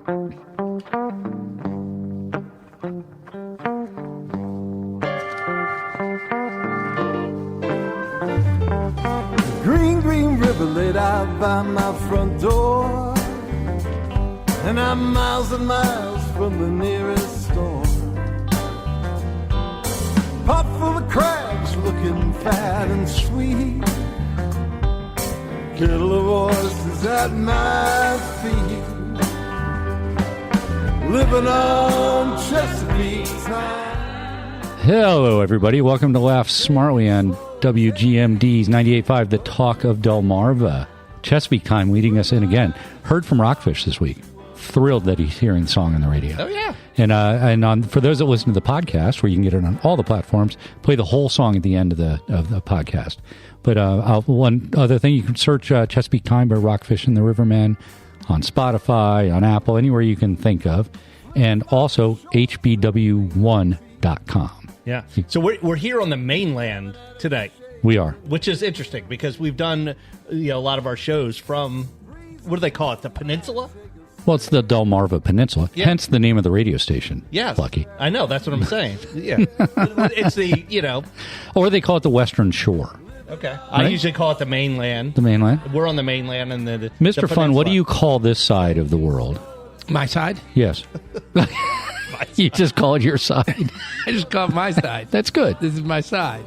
Green, green river laid out by my front door, and I'm miles and miles from the nearest store. Pot full of crabs looking fat and sweet, kettle of oysters at my feet, living on Chesapeake time. Hello, everybody. Welcome to Laugh Smartly on WGMD's 98.5, The Talk of Delmarva. Chesapeake Time leading us in again. Heard from Rockfish this week. Thrilled that he's hearing the song on the radio. Oh, yeah. And for those that listen to the podcast, where you can get it on all the platforms, play the whole song at the end of the podcast. But one other thing, you can search Chesapeake Time by Rockfish and the Rivermen on Spotify, on Apple, anywhere you can think of. And also hbw1.com. Yeah. So we're here on the mainland today. We are. Which is interesting because we've done a lot of our shows from, what do they call it, the peninsula? Well, it's the Delmarva Peninsula, hence the name of the radio station. Yes. Lucky. I know, that's what I'm saying. Yeah. It's the, Or they call it the Western Shore. Okay. Right? I usually call it the mainland. The mainland? We're on the mainland. And the Mr. Fun, what do you call this side of the world? My side? Yes. You just call it your side. I just call it my side. That's good. This is my side.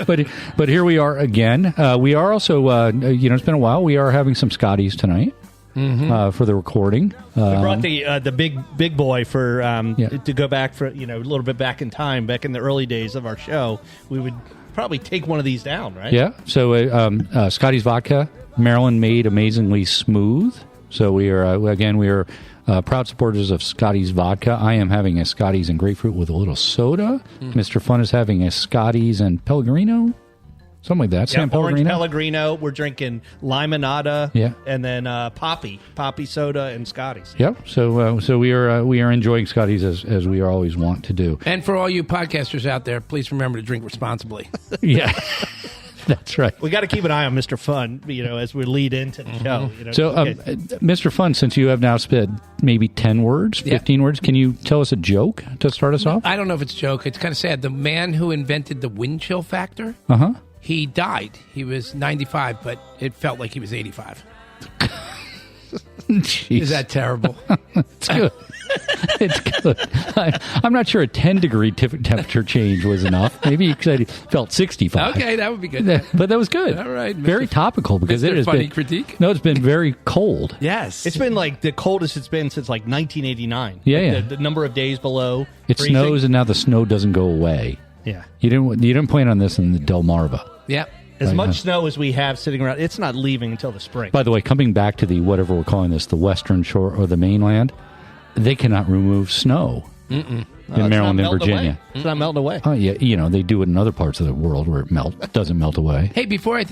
But here we are again. We are also, it's been a while. We are having some Scotties tonight for the recording. We brought the big boy for to go back for a little bit back in time, back in the early days of our show. We would probably take one of these down, right? Yeah. So Scotty's Vodka, Maryland made, amazingly smooth. So we are proud supporters of Scotty's Vodka. I am having a Scotty's and grapefruit with a little soda. Mr. Fun is having a Scotty's and Pellegrino, something like that. Yeah, San Orange Pellegrino. Pellegrino. We're drinking limonada. Yeah. And then poppy soda and Scotty's. Yep. So we are enjoying Scotty's as we always want to do. And for all you podcasters out there, please remember to drink responsibly. Yeah. That's right. We got to keep an eye on Mr. Fun, as we lead into the show. So, Mr. Fun, since you have now spent maybe 10 words, 15 words, can you tell us a joke to start us off? I don't know if it's a joke. It's kind of sad. The man who invented the wind chill factor, he died. He was 95, but it felt like he was 85. Jeez. Is that terrible? It's good. It's good. I'm not sure a 10-degree temperature change was enough. Maybe he said he felt 65. Okay, that would be good. But that was good. All right. Very topical because Mr. it has funny been critique. No, it's been very cold. Yes. It's been like the coldest it's been since like 1989. Yeah, The number of days below It freezing. snows and now the snow doesn't go away. Yeah. You didn't plan on this in the Delmarva. Yep. As much snow as we have sitting around, it's not leaving until the spring. By the way, coming back to the whatever we're calling this, the Western Shore or the mainland, they cannot remove snow in Maryland and Virginia. It's not melting away. Oh yeah, they do it in other parts of the world where it doesn't melt away. Hey, before I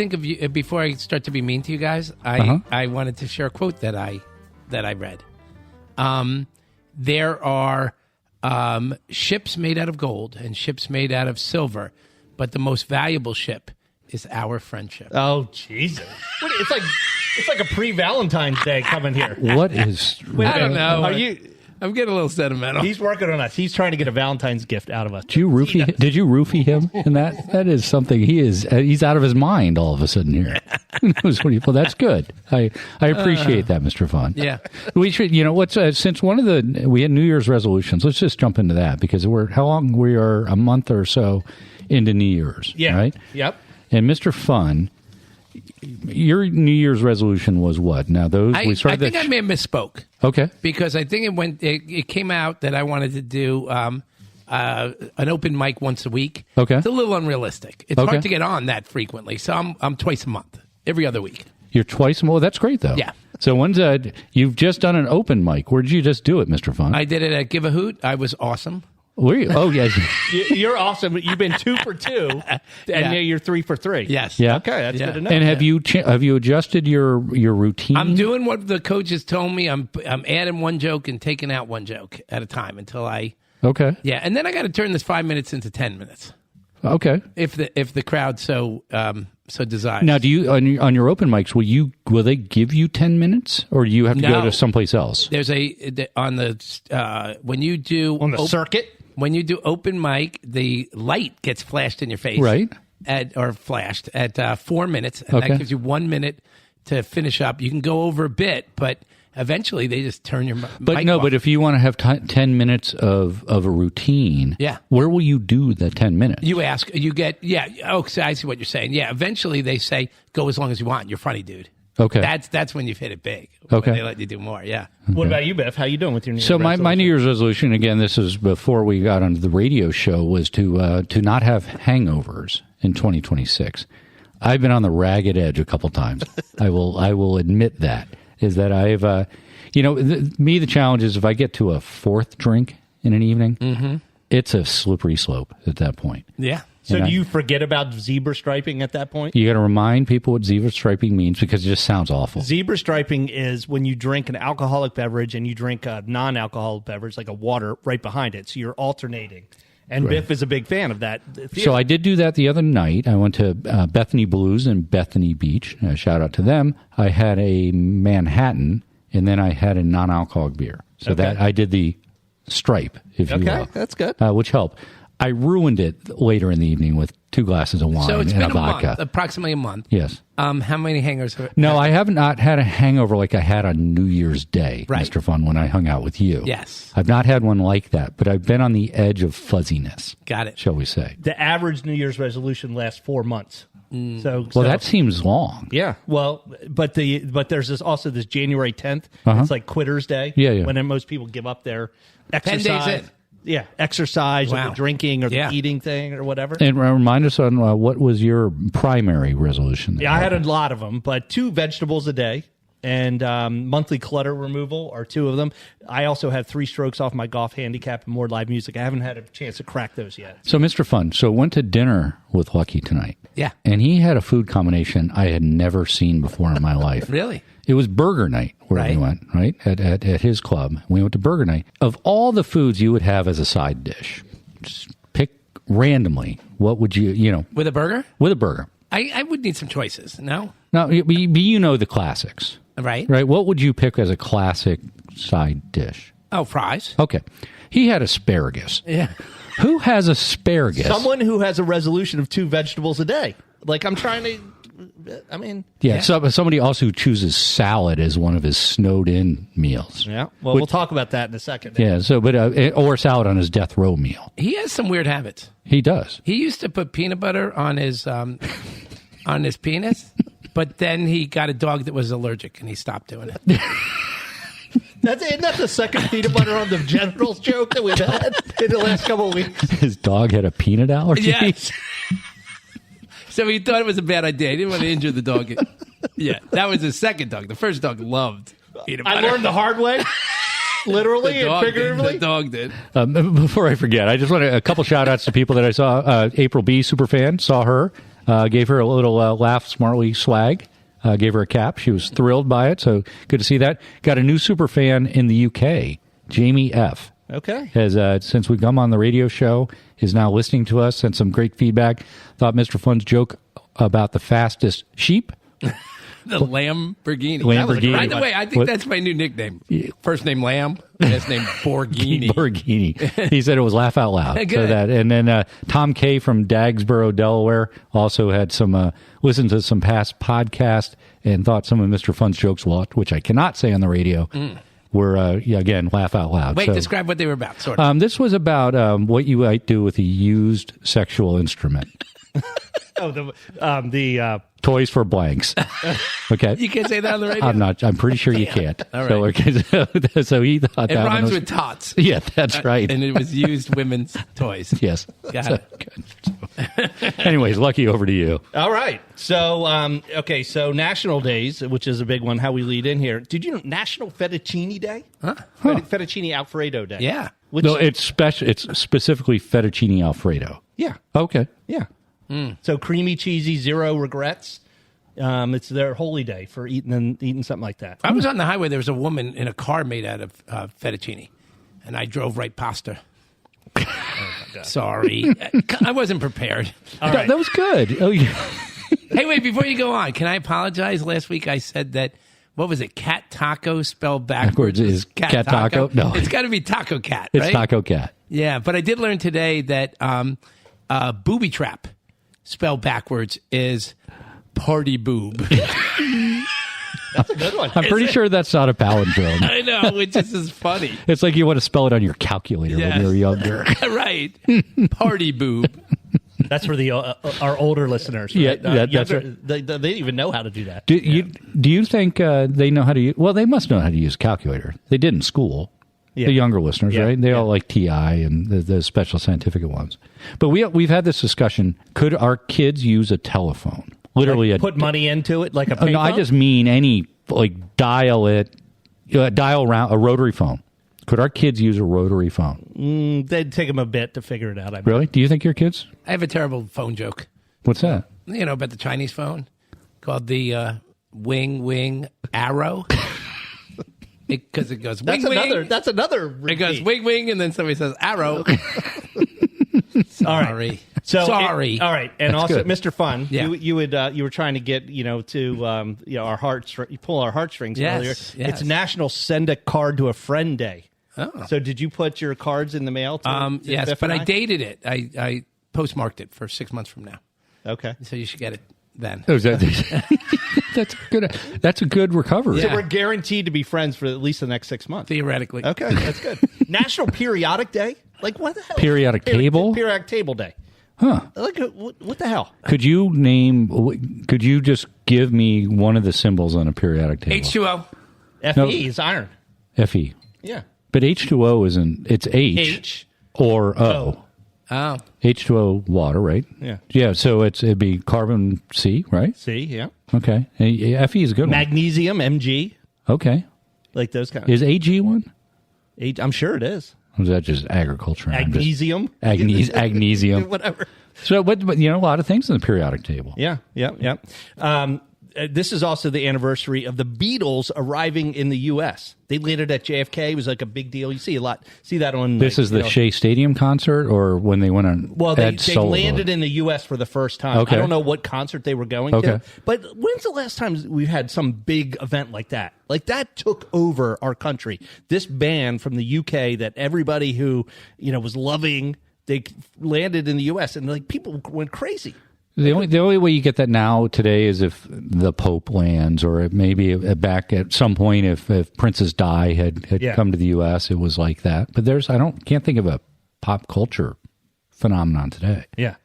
start to be mean to you guys, I wanted to share a quote that I read. There are ships made out of gold and ships made out of silver, but the most valuable ship is our friendship. Oh, Jesus. It's like a pre-Valentine's Day coming here. What is... I don't know. Are you... I'm getting a little sentimental. He's working on us. He's trying to get a Valentine's gift out of us. Did you roofie him in that? That is something he's out of his mind all of a sudden here. Well, that's good. I appreciate that, Mr. Fun. Yeah. We should, since we had New Year's resolutions, let's just jump into that because we are a month or so into New Year's. Yeah. Right? Yep. And Mr. Fun, your New Year's resolution was what? Now I think I may have misspoke. Okay. Because I think it came out that I wanted to do an open mic once a week. Okay. It's a little unrealistic. It's hard to get on that frequently. So I'm twice a month, every other week. You're twice a month? Well, that's great, though. Yeah. So you've just done an open mic. Where did you just do it, Mr. Fun? I did it at Give a Hoot. I was awesome. Were you? Oh, yes. You're awesome. You've been 2 for 2, and now you're 3 for 3. Yes. Yeah. Okay, that's good to know. And have you adjusted your routine? I'm doing what the coaches told me. I'm adding one joke and taking out one joke at a time until I. Okay. Yeah, and then I got to turn this 5 minutes into 10 minutes. Okay. If the crowd so so desires. Now, do you on your open mics will they give you 10 minutes, or do you have to go to someplace else? There's on the when you do on the circuit. When you do open mic, the light gets flashed in your face, right? Flashed at 4 minutes, and that gives you 1 minute to finish up. You can go over a bit, but eventually they just turn your mic off. But if you want to have 10 minutes of a routine, where will you do the 10 minutes? You ask, you get, so I see what you're saying. Yeah, eventually they say, go as long as you want. You're funny, dude. Okay. That's when you've hit it big. Okay. When they let you do more, yeah. What about you, Biff? How you doing with your New Year's resolution? My New Year's resolution, again, this is before we got onto the radio show, was to not have hangovers in 2026. I've been on the ragged edge a couple times. I will admit that. Is that I've, the challenge is if I get to a fourth drink in an evening, it's a slippery slope at that point. Yeah. So do you forget about zebra striping at that point? You got to remind people what zebra striping means because it just sounds awful. Zebra striping is when you drink an alcoholic beverage and you drink a non-alcoholic beverage like a water right behind it. So you're alternating. And Biff is a big fan of that. So I did do that the other night. I went to Bethany Blues in Bethany Beach. Shout out to them. I had a Manhattan, and then I had a non-alcoholic beer. So that I did the stripe, if you will. Okay, that's good. Which helped. I ruined it later in the evening with 2 glasses of wine and a vodka. Month, approximately a month. Yes. How many hangovers? No, I have not had a hangover like I had on New Year's Day, Mr. Fun, when I hung out with you. Yes. I've not had one like that, but I've been on the edge of fuzziness. Got it. Shall we say. The average New Year's resolution lasts 4 months. So that seems long. Yeah. Well, but there's also this January 10th. It's like Quitter's Day. Yeah. When most people give up their exercise. 10 days in. Yeah, exercise or the drinking or the eating thing or whatever. And remind us on what was your primary resolution? Yeah, I had a lot of them, but 2 vegetables a day and monthly clutter removal are 2 of them. I also have 3 strokes off my golf handicap and more live music. I haven't had a chance to crack those yet. So, Mr. Fun, went to dinner with Lucky tonight. Yeah. And he had a food combination I had never seen before in my life. Really? It was burger night where we went, right? At his club. We went to burger night. Of all the foods you would have as a side dish, just pick randomly. What would you With a burger? With a burger. I would need some choices, no? Now, you know the classics. Right. Right? What would you pick as a classic side dish? Oh, fries. Okay. He had asparagus. Yeah. Who has asparagus? Someone who has a resolution of 2 vegetables a day. Like, I'm trying to... somebody also who chooses salad as one of his snowed-in meals. Yeah, well, we'll talk about that in a second. Yeah, or salad on his death row meal. He has some weird habits. He does. He used to put peanut butter on his penis, but then he got a dog that was allergic, and he stopped doing it. Isn't that the second peanut butter on the genitals joke that we've had in the last couple of weeks? His dog had a peanut allergy? Yes. So he thought it was a bad idea. He didn't want to injure the dog. Yeah, that was his second dog. The first dog loved peanut butter. I learned the hard way, literally and figuratively. The dog did. Before I forget, I just want a couple shout-outs to people that I saw. April B., superfan, saw her, gave her a little Laugh Smartly swag, gave her a cap. She was thrilled by it, so good to see that. Got a new superfan in the UK, Jamie F. Okay. Has since we come on the radio show, is now listening to us, sent some great feedback. Thought Mr. Fun's joke about the fastest sheep. The Lamborghini. Lamborghini. By the way, I think that's my new nickname. First name Lamb, last name Borghini. Borghini. He said it was laugh out loud. Good. So that, and then Tom K from Dagsboro, Delaware, also had some listened to some past podcast and thought some of Mr. Fun's jokes, which I cannot say on the radio, were again laugh out loud. Wait, describe what they were about. Sort of. This was about what you might do with a used sexual instrument. Oh, the toys for blanks. Okay, you can't say that on the radio. I'm pretty sure you can't. All right. So he thought it that rhymes was, with tots. Yeah, that's right. And it was used women's toys. Yes, got it. Good. Anyways, Lucky, over to you. All right. So so National Days, which is a big one. How we lead in here? Did you know National Fettuccine Day? Huh? Fettuccine Alfredo Day. Yeah. No, it's special. It's specifically fettuccine Alfredo. Yeah. Okay. Yeah. So creamy, cheesy, zero regrets. It's their holy day for eating something like that. I was on the highway. There was a woman in a car made out of fettuccine, and I drove right past her. Oh my God. Sorry, I wasn't prepared. That was good. Oh, yeah. Hey, wait, before you go on, can I apologize? Last week I said that, what was it? Cat taco spelled backwards is cat taco? No. It's got to be taco cat, It's right? taco cat. Yeah, but I did learn today that booby trap spelled backwards is party boob. That's a good one. I'm pretty sure that's not a palindrome. I know, which is funny. It's like you want to spell it on your calculator when you're younger. Right. Party boob. That's for the our older listeners. Yeah, Right? that's Younger, right. they don't even know how to do that. Do you think they know how to use? Well, they must know how to use a calculator. They did in school. Yeah. The younger listeners, Yeah, right? They all yeah. like TI and the special scientific ones. But we've had this discussion. Could our kids use a telephone? Literally, Like, put money into it like a payphone? no, I just mean any dial around a rotary phone. Could our kids use a rotary phone? They'd take them a bit to figure it out. I bet. Really? Do you think your kids? I have a terrible phone joke. What's that? You know about the Chinese phone called the wing arrow? Because it goes wing, wing. That's another. It goes repeat. wing, wing, and then somebody says arrow. All right. Sorry. So Sorry. all right, and That's also, good. Mr. Fun, Yeah. you were trying to get to our hearts, you pull our heartstrings Yes, earlier. yes. It's National Send a Card to a Friend Day. Oh. So did you put your cards in the mail? To Yes, Biff but and I dated it. I postmarked it for 6 months from now. Okay. So you should get it then. Oh, that's good. That's a good recovery. So Yeah. we're guaranteed to be friends for at least the next 6 months. Theoretically. Okay, that's good. National Periodic Day? Like, what the hell? Periodic table? Periodic Table Day. Huh? Like, what the hell? Could you just give me one of the symbols on a periodic table? H2O. Fe No. is iron. Fe. Yeah. But H2O isn't. It's H, H. or O. Oh. H2O water, right? Yeah. Yeah. So it'd be carbon C, right? C, yeah. Okay. Fe is a good Magnesium, Mg. one. Okay. Like those kind Is Ag one? I'm sure it is. Or is that just agriculture? Magnesium. Magnesium. Whatever. So, but a lot of things in the periodic table. Yeah. This is also the anniversary of the Beatles arriving in the U.S. They landed at JFK. It was like a big deal. You see that on. This is the Shea Stadium concert, or when they went on. Well, they Sullivan? landed in the U.S. for the first time. Okay. I don't know what concert they were going Okay. to. But when's the last time we've had some big event like that? Like, that took over our country. This band from the UK that everybody who was loving, they landed in the U.S. and like people went crazy. The only way you get that now today is if the Pope lands, or maybe back at some point if Princess Di had Yeah. come to the U.S. It was like that. But can't think of a pop culture phenomenon today. Yeah.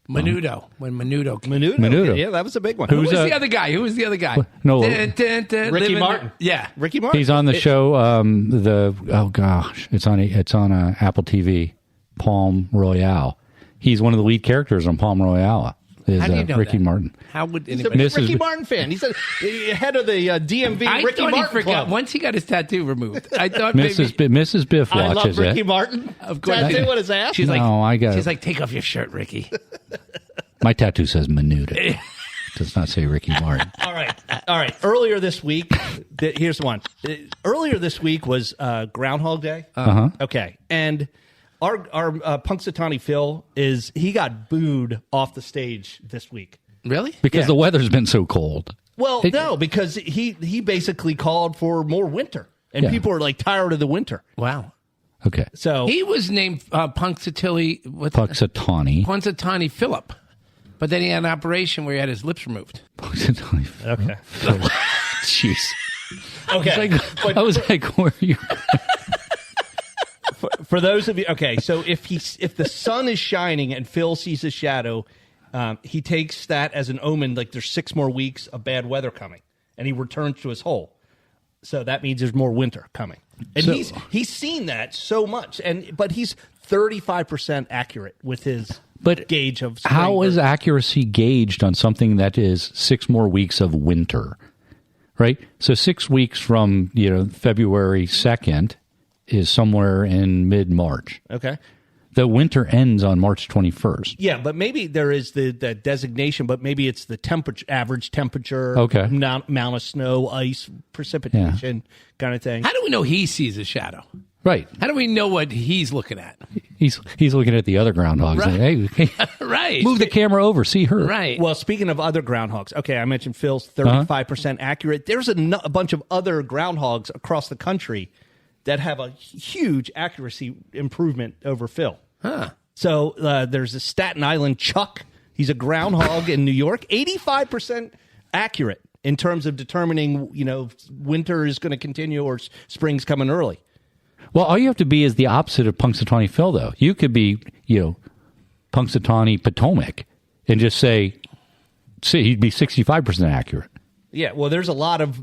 Menudo. When Menudo came. Menudo. Yeah, that was a big one. Who was the other guy? No, Ricky Martin. Yeah. Ricky Martin. He's on the show. It's on Apple TV. Palm Royale. He's one of the lead characters on Palm Royale. Is How do you know Ricky that? Martin? How would He's a anybody? big Ricky Martin fan. He's the head of the DMV I Ricky thought Martin he forgot. Club. Once he got his tattoo removed, I thought Mrs. Biff I love watches Ricky it. Martin. Of course. Tattoo on his ass. She's like, No, I got She's it. like, take off your shirt, Ricky. My tattoo says Menudo. Does not say Ricky Martin. All right. Earlier this week, here's one. Earlier this week was Groundhog Day. Uh-huh. Okay, and our Punxsutawney Phil he got booed off the stage this week. Really? Because the weather's been so cold. Well, no, because he basically called for more winter, and Yeah. people are like tired of the winter. Wow. Okay. So He was named Punxsutawney Punxsutawney. Phillip, but then he had an operation where he had his lips removed. Punxsutawney. okay, Jeez. okay. I was like, where are you? For those of you, okay, so if the sun is shining and Phil sees his shadow, he takes that as an omen, like there's 6 more weeks of bad weather coming, and he returns to his hole. So that means there's more winter coming, and he's seen that so much, but he's 35% accurate with his gauge of spring. How is accuracy gauged on something that is 6 more weeks of winter? Right? So 6 weeks from February 2nd is somewhere in mid-March. Okay. The winter ends on March 21st. Yeah, but maybe there is the designation, but maybe it's the average temperature, Okay. amount of snow, ice, precipitation kind of thing. How do we know he sees a shadow? Right. How do we know what he's looking at? He's looking at the other groundhogs. Right. Like, hey, Right. move the camera over. See her. Right. Well, speaking of other groundhogs, okay, I mentioned Phil's 35% accurate. There's a bunch of other groundhogs across the country that have a huge accuracy improvement over Phil. Huh. So there's a Staten Island Chuck. He's a groundhog in New York, 85% accurate in terms of determining, winter is going to continue or spring's coming early. Well, all you have to be is the opposite of Punxsutawney Phil, though. You could be, Punxsutawney Potomac and just say he'd be 65% accurate. Yeah, well, there's a lot of.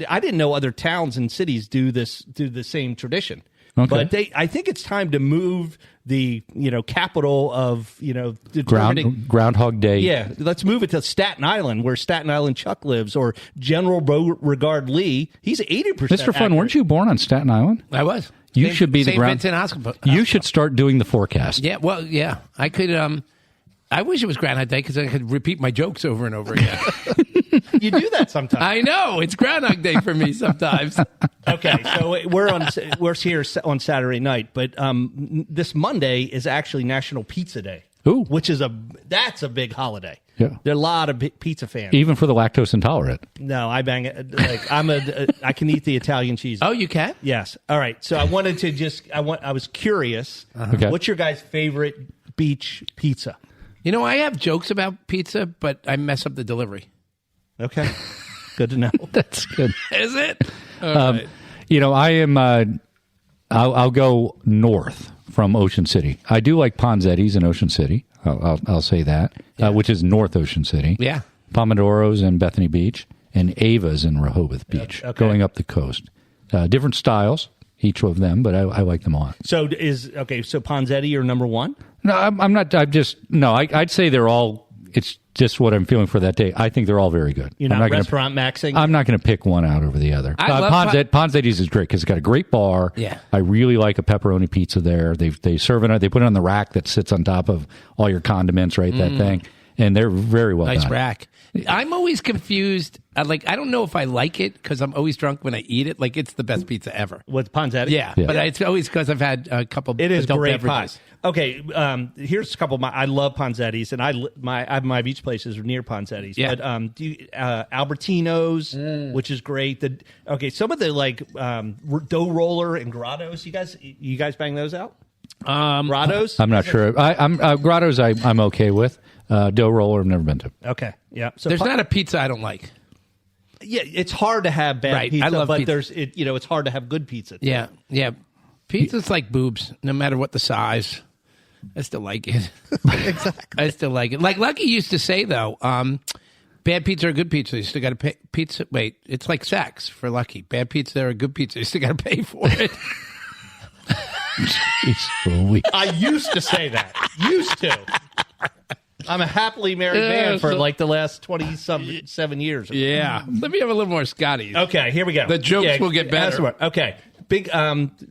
I didn't know other towns and cities do the same tradition. Okay. But I think it's time to move the capital of Groundhog Day. Yeah, let's move it to Staten Island, where Staten Island Chuck lives, or General Beauregard Lee. He's 80%. Mr. Fun, weren't you born on Staten Island? I was. You should be the St. ground. Vincent Hospital. You should start doing the forecast. Yeah, well, yeah. I could. I wish it was Groundhog Day because I could repeat my jokes over and over again. You do that sometimes. I know it's Groundhog Day for me sometimes. Okay, so we're here on Saturday night, but this Monday is actually National Pizza Day. Ooh. Which is that's a big holiday. Yeah. There are a lot of pizza fans. Even for the lactose intolerant. No, I bang it. Like I can eat the Italian cheese. Oh, you can? Yes. All right. So I wanted to I was curious. Okay. What's your guys' favorite beach pizza? I have jokes about pizza, but I mess up the delivery. Okay. Good to know. That's good. Is it? All right. I am. I'll go north from Ocean City. I do like Ponzetti's in Ocean City. I'll say that, which is North Ocean City. Yeah. Pomodoro's in Bethany Beach, and Ava's in Rehoboth Beach, going up the coast. Different styles, each of them, but I like them all. So so Ponzetti your number one? No, I'm not. I'd say they're all. It's just what I'm feeling for that day. I think they're all very good. You're not restaurant maxing? I'm not going to pick one out over the other. Ponzetti's is great because it's got a great bar. Yeah. I really like a pepperoni pizza there. They serve it. They put it on the rack that sits on top of all your condiments, right? That thing. And they're very well done. Nice rack. I'm always confused. I don't know if I like it because I'm always drunk when I eat it. Like, it's the best pizza ever. With Ponzetti? Yeah. But it's always because I've had a couple It is adult great beverages. pie. Okay, here's a couple of I love Ponzetti's, and my beach places are near Ponzetti's. Yeah. But Albertino's, which is great. Some of the dough roller and grottos. You guys bang those out? Grottos? I'm not sure. I'm grottos. I'm okay with. Dough roller, I've never been to. Okay, yeah. So There's not a pizza I don't like. Yeah, it's hard to have bad Right, pizza, I love but pizza. it's hard to have good pizza. Too. Yeah, yeah. Pizza's like boobs, no matter what the size. I still like it. Exactly. I still like it. Like Lucky used to say, though, bad pizza or good pizza, you still got to pay. Pizza, wait, it's like sex for Lucky. Bad pizza or good pizza, you still got to pay for it. Jeez, I used to say that. Used to. I'm a happily married man for like the last 27 years. Yeah. Let me have a little more Scotty. Okay, here we go. The jokes will get better. Okay. Big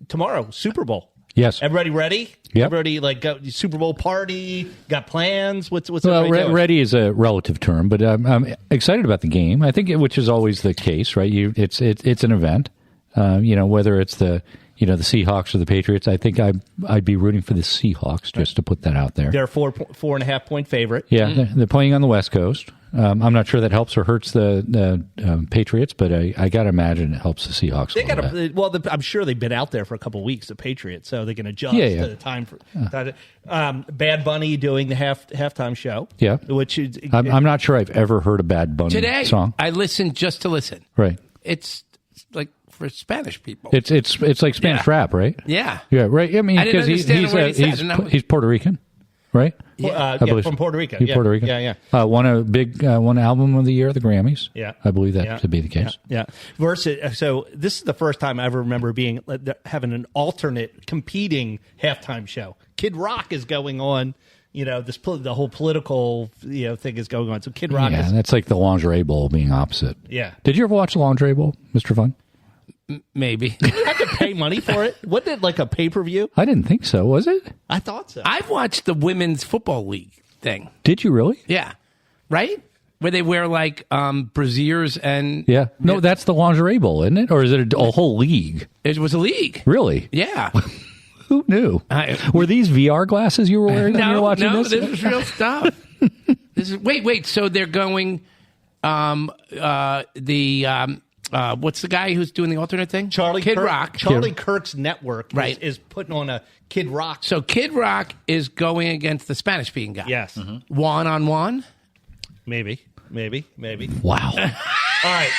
tomorrow, Super Bowl. Yes. Everybody ready? Yep. Everybody got Super Bowl party, got plans? What's well, everybody doing? ready is a relative term, but I'm excited about the game. I think which is always the case, right? It's an event. Whether it's the Seahawks or the Patriots, I think I'd be rooting for the Seahawks, just to put that out there. They're a 4.5 point favorite. Yeah, they're playing on the West Coast. I'm not sure that helps or hurts the Patriots, but I got to imagine it helps the Seahawks. They got I'm sure they've been out there for a couple of weeks, the Patriots, so they can adjust to the time for. Bad Bunny doing the halftime show. Yeah, which is, I'm not sure I've ever heard a Bad Bunny song. I listened just to listen. Right. It's like for Spanish people. It's like Spanish rap, right? Yeah. Yeah, right. I mean, I didn't because understand he's Puerto Rican, right? from Puerto Rico. He's Puerto Rican. Yeah. Won a big one album of the year, the Grammys. Yeah, I believe that to be the case. Yeah. Versus, so this is the first time I ever remember having an alternate competing halftime show. Kid Rock is going on. The whole political thing is going on. So Kid Rock is that's like the Lingerie Bowl being opposite. Yeah. Did you ever watch the Lingerie Bowl, Mr. Fun? Maybe. You had to pay money for it? Wasn't it like a pay-per-view? I didn't think so. Was it? I thought so. I've watched the Women's Football League thing. Did you really? Yeah. Right? Where they wear like brassieres and Yeah. No, that's the lingerie bowl, isn't it? Or is it a whole league? it was a league. Really? Yeah. Who knew? Were these VR glasses you were wearing when you were watching no, this? was real stuff. Wait. So they're going. What's the guy who's doing the alternate thing? Kid Rock. Charlie Kirk's network Right. is putting on a Kid Rock. So Kid Rock is going against the Spanish-speaking guy. Yes. One-on-one? Maybe. Wow. All right.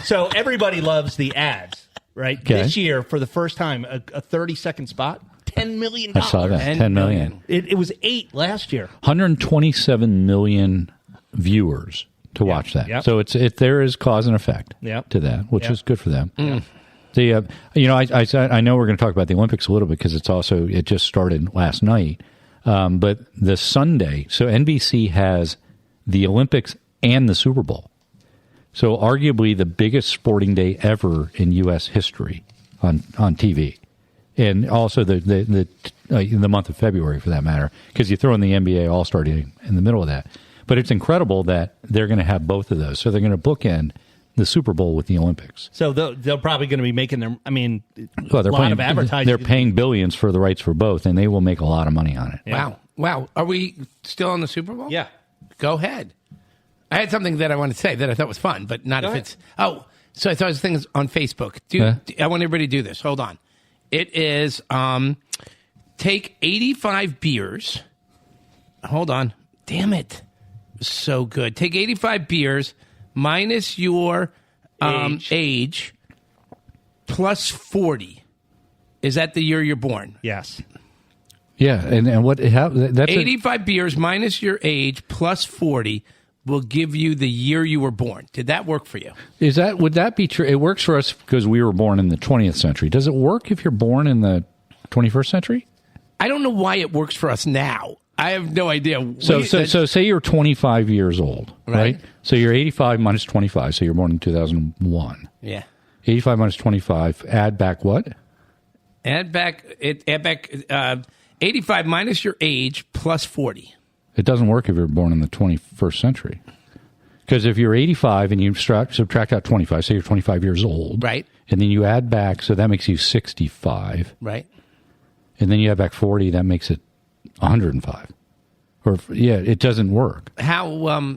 So everybody loves the ads, right? Okay. This year, for the first time, a 30-second spot, $10 million. I saw that. 10 million. It was 8 last year. 127 million viewers to watch that. Yep. So there is cause and effect to that, which is good for them. The I know we're going to talk about the Olympics a little bit because it just started last night. But the Sunday, so NBC has the Olympics and the Super Bowl. So arguably the biggest sporting day ever in U.S. history on TV. And also the month of February, for that matter, because you throw in the NBA All-Star game in the middle of that. But it's incredible that they're going to have both of those. So they're going to bookend the Super Bowl with the Olympics. So they're probably going to be making their, Well, they're a lot paying, of advertising. They're paying billions for the rights for both, and they will make a lot of money on it. Yeah. Wow. Are we still on the Super Bowl? Yeah. Go ahead. I had something that I wanted to say that I thought was fun, but not Go if ahead. it's... Oh, so I thought it was things on Facebook. I want everybody to do this. Hold on. It is take 85 beers. Hold on. Damn it. So good. Take 85 beers minus your age plus 40. Is that the year you're born? Yes. Yeah, and that's 85 beers minus your age plus 40 will give you the year you were born. Did that work for you? Would that be true? It works for us because we were born in the 20th century. Does it work if you're born in the 21st century? I don't know why it works for us now. I have no idea. So say you're 25 years old, right? So you're 85 minus 25. So you're born in 2001. Yeah. 85 minus 25. Add back what? Add back 85 minus your age plus 40. It doesn't work if you're born in the 21st century. Because if you're 85 and you subtract out 25, say you're 25 years old. Right. And then you add back, so that makes you 65. Right. And then you add back 40, that makes it 105. It doesn't work. How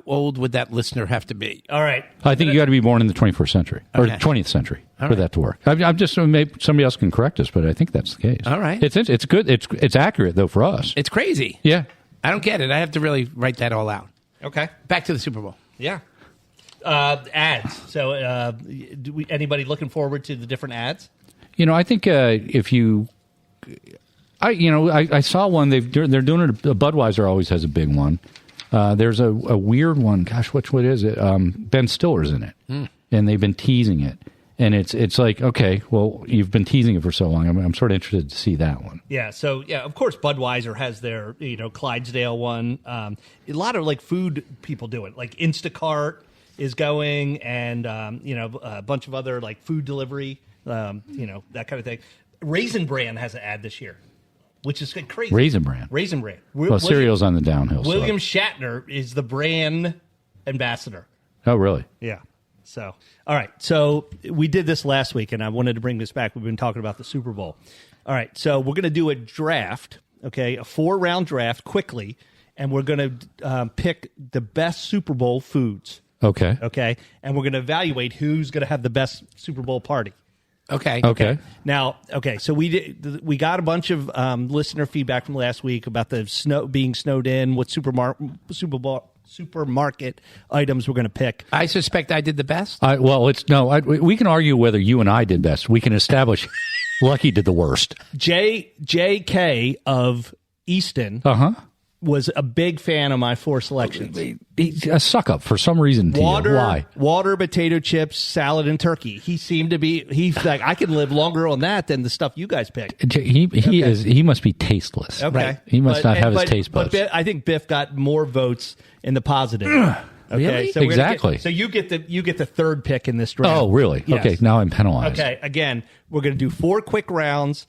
old would that listener have to be? All right. I think you got to be born in the 21st century or Okay. 20th century for that to work. I'm just maybe somebody else can correct us, but I think that's the case. All right. It's good. It's accurate though for us. It's crazy. Yeah. I don't get it. I have to really write that all out. Okay. Back to the Super Bowl. Yeah. Ads. So anybody looking forward to the different ads? I think if you... I saw one. They're doing it. Budweiser always has a big one. There's a weird one. Gosh, what is it? Ben Stiller's in it, and they've been teasing it. And it's like, okay, well, you've been teasing it for so long. I'm sort of interested to see that one. Yeah. So of course, Budweiser has their Clydesdale one. A lot of like food people do it. Like Instacart is going, and a bunch of other like food delivery. That kind of thing. Raisin Bran has an ad this year, which is crazy. Raisin Bran. Well, cereal's on the downhill. William Shatner is the brand ambassador. Oh, really? Yeah. So, all right. So we did this last week, and I wanted to bring this back. We've been talking about the Super Bowl. All right. So we're going to do a draft, okay, a 4-round draft quickly, and we're going to pick the best Super Bowl foods. Okay. Okay. And we're going to evaluate who's going to have the best Super Bowl party. Okay. Now, so we got a bunch of listener feedback from last week about the being snowed in, what supermarket items we're going to pick. I suspect I did the best. We can argue whether you and I did best. We can establish Lucky did the worst. JK of Easton was a big fan of my 4 selections. He's a suck up for some reason. Why? Water, potato chips, salad, and turkey. He's like, I can live longer on that than the stuff you guys picked. He must be tasteless. Okay. Right. He must not have his taste buds. But I think Biff got more votes in the positive. Okay, Really? so Exactly. So you get the third pick in this draft. Oh, really? Yes. Okay, now I'm penalized. Okay, again, we're going to do 4 quick rounds.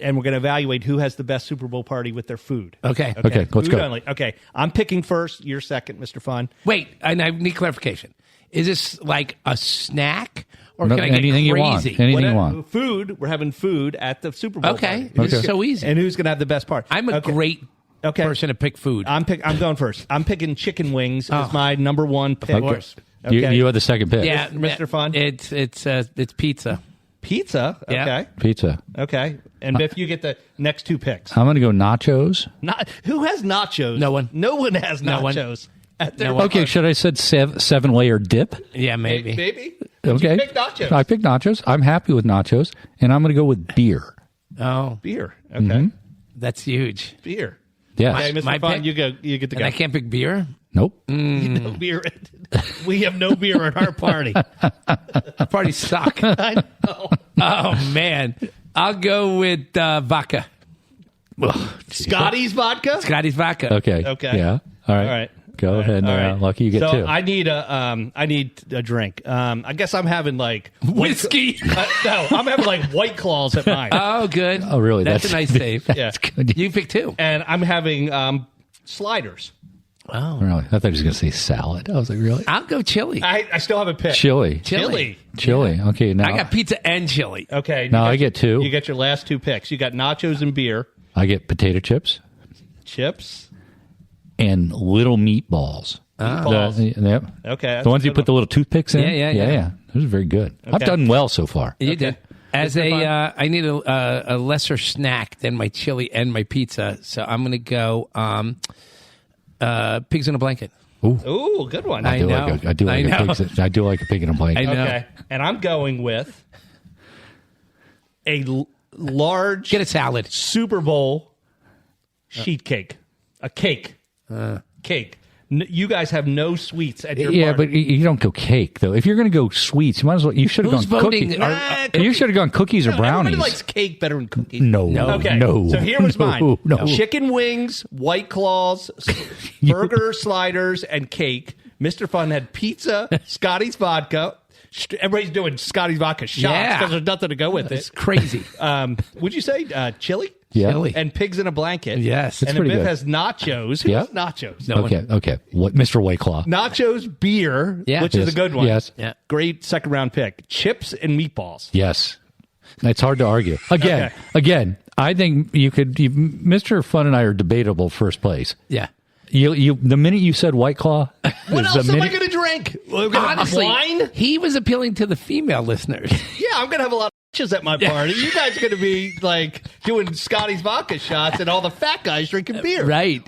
and we're going to evaluate who has the best Super Bowl party with their food. Okay. Okay, let's Food go. only. Okay, I'm picking first. You're second, Mr. Fun. Wait, and I need clarification. Is this like a snack, or No, can I get anything you want. crazy? Anything you want. Food. We're having food at the Super Bowl. Okay, party. this is so easy. And who's going to have the best part? I'm a great person to pick food. I'm going first. I'm picking chicken wings as my number one pick. Of course. Okay. You had the second pick. Yeah, Mr. Fun? It's pizza. Pizza. Yeah. Okay. Pizza. Okay. And Biff, you get the next two picks. I'm going to go nachos. Who has nachos? No one. No one has No one. nachos. At their No one. Okay, should I said 7-layer dip? Yeah, maybe. Maybe. Okay. You pick nachos. I picked nachos. I'm happy with nachos, and I'm going to go with beer. Oh, Beer. Okay. that's huge. Beer. Yes. Okay, Mr. My Fun, pick? you get to And go. I can't pick beer. Nope. No beer. We have no beer at our party. Party suck. I know. Oh man, I'll go with vodka. Scotty's vodka. Scotty's vodka. Okay. Okay. Yeah. All right. All right. Go ahead. All right. Lucky you get so two. I need a drink. I guess I'm having like Whiskey. no, I'm having like White Claws at mine, Oh, good. Oh, really? That's a nice save. Yeah. good. You pick two. and I'm having sliders. Oh, Really? I thought he was going to say salad. I was like, really? I'll go chili. I still haven't picked Chili. Chili. Chili. Okay. Now I got pizza and chili. Okay. Now I get two. You get your last two picks. You got nachos and beer, I get potato chips chips. and little meatballs. Meatballs. Yep. Okay. that's The ones a you good put the little toothpicks in? Yeah. Those are very good. I've Okay. done well so far. You Okay. did. As Mr. I need a lesser snack than my chili and my pizza, so I'm going to go pigs in a blanket. Ooh, good one. I know. I do like a pig in a blanket. I know. Okay. And I'm going with a large Get a salad. Super Bowl sheet cake. A cake. Cake. You guys have no sweets at your Yeah, party. but you don't go cake though. If you're going to go sweets, you might as well. You should have Who's gone voting? cookies. Nah, You should have gone cookies or brownies. Everybody likes cake better than cookies. No, Okay. no. So here was mine. No. Chicken wings, White Claws, burger sliders, and cake. Mr. Fun had pizza, Scotty's vodka. Everybody's doing Scotty's vodka shots Yeah. because there's nothing to go with It's it. crazy. Would you say chili? Yeah. Chili. And pigs in a blanket. Yes. And It's then pretty Biff good. has nachos. Who Yeah. has nachos? No one. Okay. What, Mr. White Claw? Nachos, beer, Yeah. which is Yes. a good one. Yes. Yeah. Great second round pick. Chips and meatballs. Yes. It's hard to argue. Okay. Again, I think Mr. Fun and I are debatable first place. Yeah. The minute you said White Claw, What is else the am I minute- going to drink? We're gonna have Honestly, wine? he was appealing to the female listeners. Yeah, I'm going to have a lot of bitches at my party. You guys are going to be like doing Scotty's vodka shots and all the fat guys drinking beer. Right.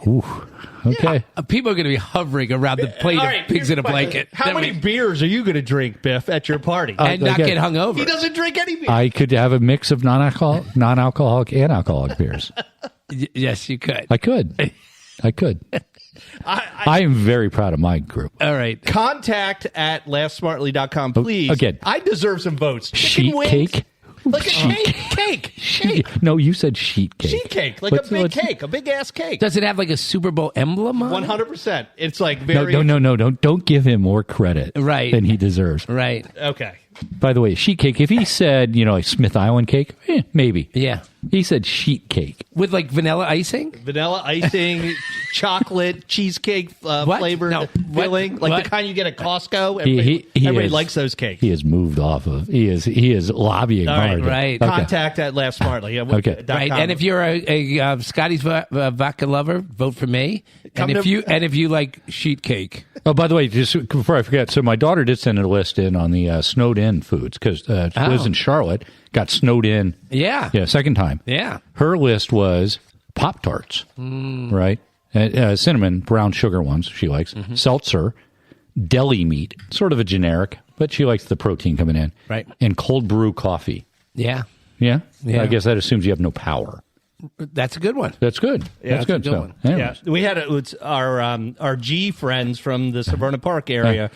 Okay. People are going to be hovering around the plate All of right, pigs in a here's my- blanket. How many beers are you going to drink, Biff, at your party? and not again, get hungover. He doesn't drink any beer. I could have a mix of non-alcoholic and alcoholic beers. Yes, you could. I could. I am very proud of my group. All right. Contact at laughsmartly.com, please. Again. I deserve some votes. Chicken Sheet wings. cake? Like a cake. No, you said sheet cake. Sheet cake. Like What's- a big what's- cake. A big ass cake. Does it have like a Super Bowl emblem on it? 100%. It's like very. No. Don't give him more credit Right. than he deserves. Right. Okay. By the way, sheet cake, if he said, like Smith Island cake, maybe. Yeah. He said sheet cake. With like vanilla icing? Vanilla icing, chocolate, cheesecake flavored No, what? filling, like What? the kind you get at Costco. He Everybody is- likes those cakes. He has moved off of. He is lobbying All right, hard. right. Okay. Contact at Laugh Smartly. Okay. Right. And if you're a Scotty's vodka lover, vote for me. Come And to- if you like sheet cake. Oh, by the way, just before I forget, so my daughter did send a list in on the snowed in foods because she lives in Charlotte, got snowed in. Yeah. Second time. Yeah. Her list was Pop-Tarts, right? Cinnamon, brown sugar ones she likes, seltzer, deli meat, sort of a generic, but she likes the protein coming in. Right. And cold brew coffee. Yeah. Yeah? Yeah. I guess that assumes you have no power. That's a good one. That's good. That's good. a good one. Anyways. Yeah, we had it's our G friends from the Severna Park area,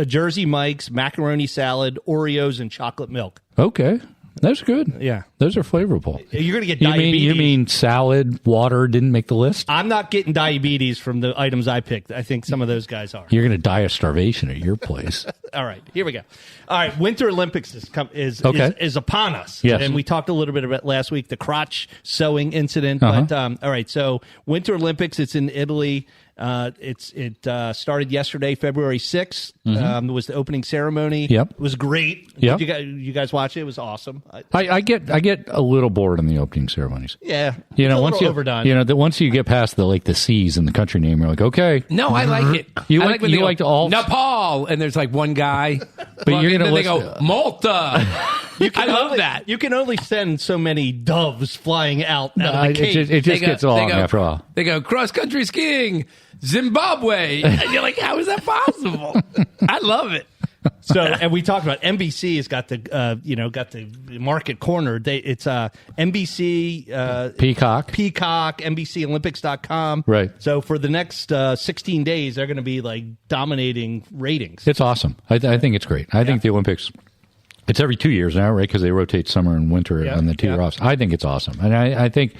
Jersey Mike's, macaroni salad, Oreos, and chocolate milk. Okay. Those are good. Yeah. Those are flavorful. You're going to get You diabetes. mean salad, water didn't make the list? I'm not getting diabetes from the items I picked. I think some of those guys are. You're going to die of starvation at your place. All right, here we go. All right, Winter Olympics is upon us. Yes. And we talked a little bit about last week, the crotch sewing incident. Uh-huh. But all right, so Winter Olympics, it's in Italy. It started yesterday, February 6th. It was the opening ceremony. Yep. It was great. Yep. Did you guys watch it? It was awesome. I get a little bored in the opening ceremonies. Yeah. You know, It's a once little you overdone. once you get past the C's and the country name, you're like, okay. No, I like it. You I like- when you they go, like to all- Nepal, and there's like one guy. But you're and gonna then they listen- go Malta. I love that. You can only send so many doves flying out of the It cage. just They gets long after a while. They go cross country skiing, Zimbabwe, and you're like, how is that possible? I love it. So, and we talked about NBC has got the got the market cornered. It's NBC Peacock. NBCOlympics.com. Right. So for the next 16 days, they're going to be like dominating ratings. It's awesome. I think it's great. I think the Olympics, it's every 2 years now, right? Because they rotate summer and winter Yeah, on the 2 year offs. I think it's awesome. And I think,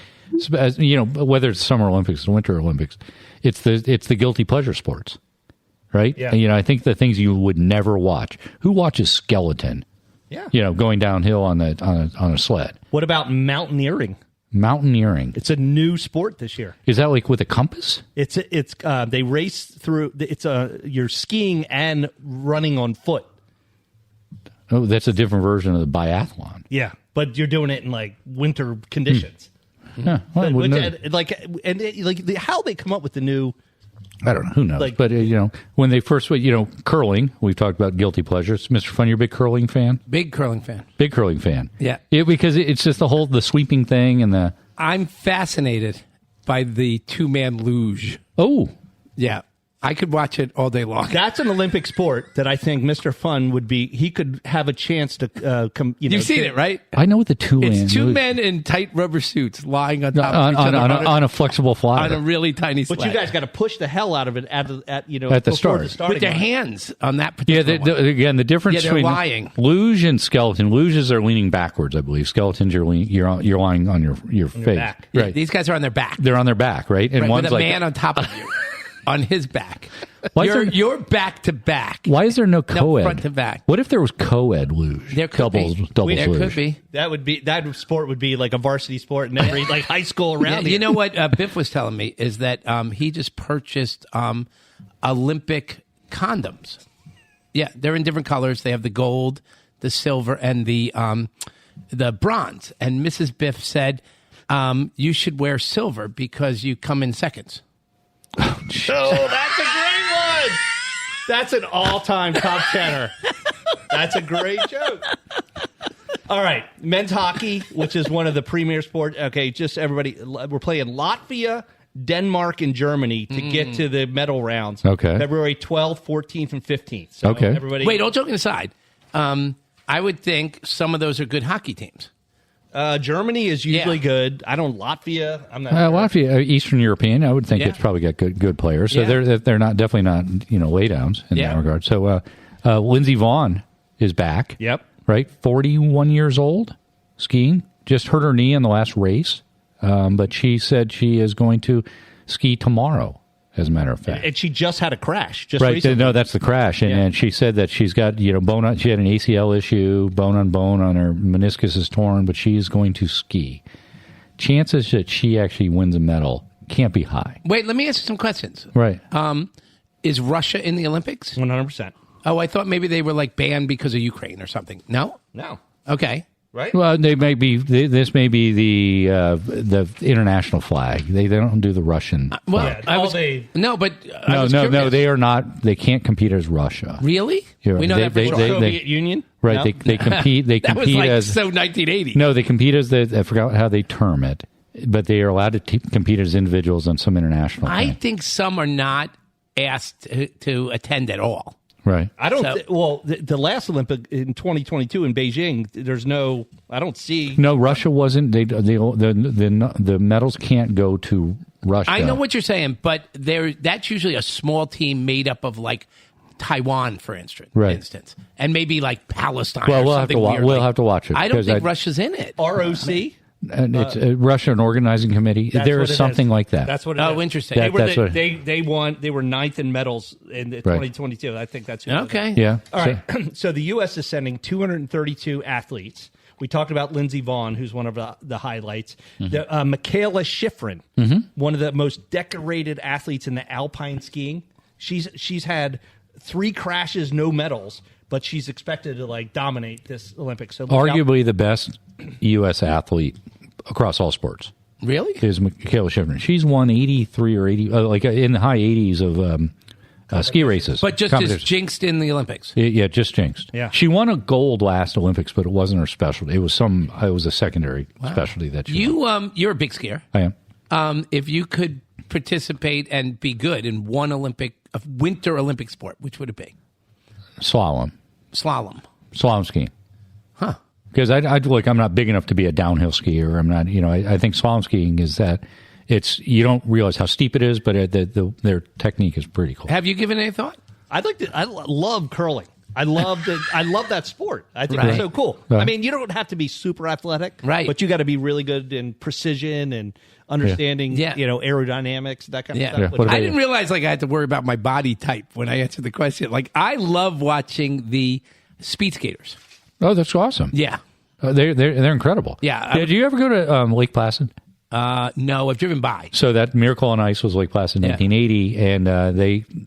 as, whether it's Summer Olympics or Winter Olympics, it's the guilty pleasure sports, right? Yeah. And, I think the things you would never watch. Who watches skeleton? Yeah. Going downhill on a sled. What about mountaineering? Mountaineering. It's a new sport this year. Is that like with a compass? It's they race through. You're skiing and running on foot. Oh, that's a different version of the biathlon. Yeah, but you're doing it in like winter conditions. Yeah, well, I wouldn't know. How they come up with the new. I don't know. Who knows? Like- But, when they first, curling, we've talked about guilty pleasures. Mr. Fun, you're a big curling fan? Big curling fan. Big curling fan. Yeah. Because it's just the sweeping thing and the. I'm fascinated by the 2-man luge. Oh, Yeah. I could watch it all day long. That's an Olympic sport that I think Mr. Fun would be. He could have a chance to come. You've seen it, right? I know what the two-man. It's 2 men in tight rubber suits lying on top of each other on a flexible flyer. on a really tiny sled. But you guys got to push the hell out of it at At the before start. the starting with their line. hands on that Yeah, particular one. again, the difference Yeah, they're between lying. luge and skeleton. Luges are leaning backwards, I believe. Skeletons, you're lying on your face. back. Yeah, Right. these guys are on their back. They're on their back, right? And Right, one's with a like, man on top of you. On his back. Why is there- You're back to back. why is there no co-ed? front to back. What if there was co-ed luge? There could doubles, be. Doubles There luge. could be. That sport would be like a varsity sport in every like high school around. You here. know what Biff was telling me is that he just purchased Olympic condoms. Yeah, they're in different colors. They have the gold, the silver, and the bronze. And Mrs. Biff said you should wear silver because you come in seconds. Oh, that's a great one. That's an all-time top tenor. That's a great joke. All right, men's hockey, which is one of the premier sports. Okay, just everybody, we're playing Latvia, Denmark, and Germany to get to the medal rounds. Okay. February 12th, 14th, and 15th. So Okay. everybody. Wait, all joking aside, I would think some of those are good hockey teams. Germany is usually Yeah. good. Latvia. I'm not. Latvia, Eastern European, I would think Yeah. it's probably got good players. So Yeah. they're not definitely not laydowns in Yeah. that regard. So Lindsey Vonn is back. Yep. Right, 41 years old, skiing. Just hurt her knee in the last race, but she said she is going to ski tomorrow. As a matter of fact, And she just had a crash. Just right? recently. No, that's the crash, and she said that she's got bone on. She had an ACL issue, bone on her meniscus is torn, but she is going to ski. Chances that she actually wins a medal can't be high. Wait, let me ask you some questions. Right. Is Russia in the Olympics? 100%. Oh, I thought maybe they were like banned because of Ukraine or something. No? No. Okay. Right? Well, they may be. This may be the international flag. They don't do the Russian. Well, Yeah, I all was, they- no, but I was No. curious. They are not. They can't compete as Russia. Really? You're We know right. that for They- sure. they- Soviet Union? Right. No? They compete. They That was compete like as so 1980. no. They compete as I forgot how they term it, but they are allowed to compete as individuals on some international. I thing. think some are not asked to attend at all. Right. I don't. So- The last Olympic in 2022 in Beijing, there's no. I don't see. No, Russia wasn't. The medals can't go to Russia. I know what you're saying, but that's usually a small team made up of like Taiwan, for instance, Right. and maybe like Palestine. Well, or we'll have something to weird. we'll have to watch it. I don't 'cause think Russia's in it. ROC. And it's a Russian Organizing Committee. That's There what is it something is. like that. That's what it Oh, is. interesting. They That- were that's what- they won. They were ninth in medals in the 2022. I think that's who it was. Okay. Yeah. All right. So the U.S. is sending 232 athletes. We talked about Lindsey Vonn, who's one of the highlights. Michaela Schifrin, one of the most decorated athletes in the alpine skiing. She's had 3 crashes, no medals, but she's expected to like dominate this Olympics. So look out. Arguably the best U.S. athlete across all sports Really? is Michaela Schifrin. She's won 83 or 80, like in the high 80s of ski races. But just as competitions. jinxed in the Olympics. Yeah, just jinxed. Yeah. She won a gold last Olympics, but it wasn't her specialty. It was a secondary specialty that she won. You're a big skier. I am. If you could participate and be good in one winter Olympic sport, which would it be? Slalom skiing. Huh. Because I'm not big enough to be a downhill skier. I'm not, I think slalom skiing is that you don't realize how steep it is, but their technique is pretty cool. Have you given any thought? I love curling. I love that sport. I think Right. it's so cool. Right. I mean, you don't have to be super athletic, Right. But you got to be really good in precision and understanding, Yeah. aerodynamics, that kind of Yeah. stuff. Yeah. What about I you? didn't realize I had to worry about my body type when I answered the question. Like, I love watching the speed skaters. Oh, that's awesome. Yeah. They're incredible. Yeah, Did you ever go to Lake Placid? No, I've driven by. So that Miracle on Ice was Lake Placid in Yeah. 1980, and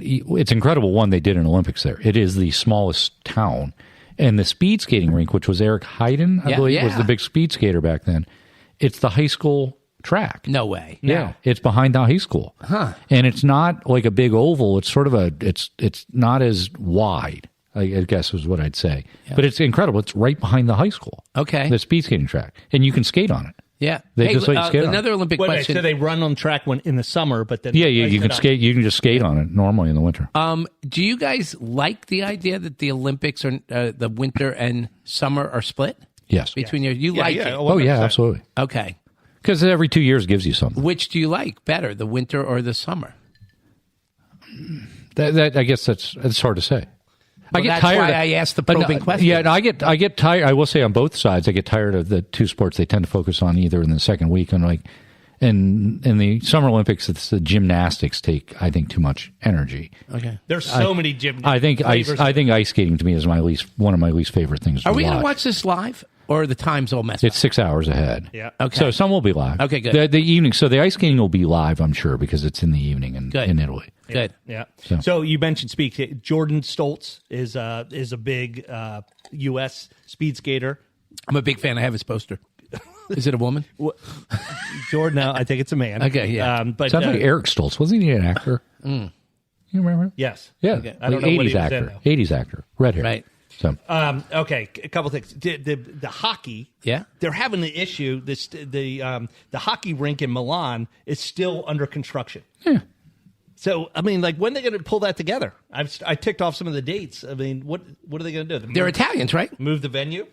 it's incredible. One, they did an Olympics there. It is the smallest town, and the speed skating rink, which was Eric Heiden, I believe, was yeah. the big speed skater back then. It's the high school track. No way. Yeah, it's behind the high school, and it's not like a big oval. It's sort of it's not as wide, I guess is what I'd say. But it's incredible. It's right behind the high school. Okay. The speed skating track, and you can skate on it. Yeah. They just let you skate on another Olympic Wait, question. so they run on track in the summer, but then Yeah, you can skate. You can just skate on it normally in the winter. Do you guys like the idea that the Olympics are the winter and summer are split Yes. between you like it? Oh yeah, absolutely. Okay. Because every 2 years gives you something. Which do you like better, the winter or the summer? That I guess that's hard to say. Well, that's why I asked the probing question. Yeah, I get tired. I will say on both sides, I get tired of the two sports they tend to focus on either in the second week and in the Summer Olympics, it's the gymnastics take I think too much energy. Okay. There's so many gymnastics. I think ice skating to me is one of my least favorite things. Are to we going to watch. watch this live or the time's all messed It's up? 6 hours ahead. Yeah. Okay. So some will be live. Okay, good. The evening. So the ice skating will be live, I'm sure, because it's in the evening Good. in Italy. Good. Yeah. So- So you mentioned speed. Jordan Stoltz is a big U.S. speed skater. I'm a big fan. I have his poster. Is it a woman? Jordan, no, I think it's a man. Okay, yeah. But Sounds like Eric Stoltz. Wasn't he an actor? You remember? yes. Yeah. Okay. I don't know what 80s he was actor. in, though. 80s actor. Red hair. Right. So Okay, a couple things. The hockey. Yeah. They're having the issue. The hockey rink in Milan is still under construction. yeah. So I mean, like, when are they going to pull that together? I ticked off some of the dates. I mean, what are they going to do? They're Italians, right? Move the venue?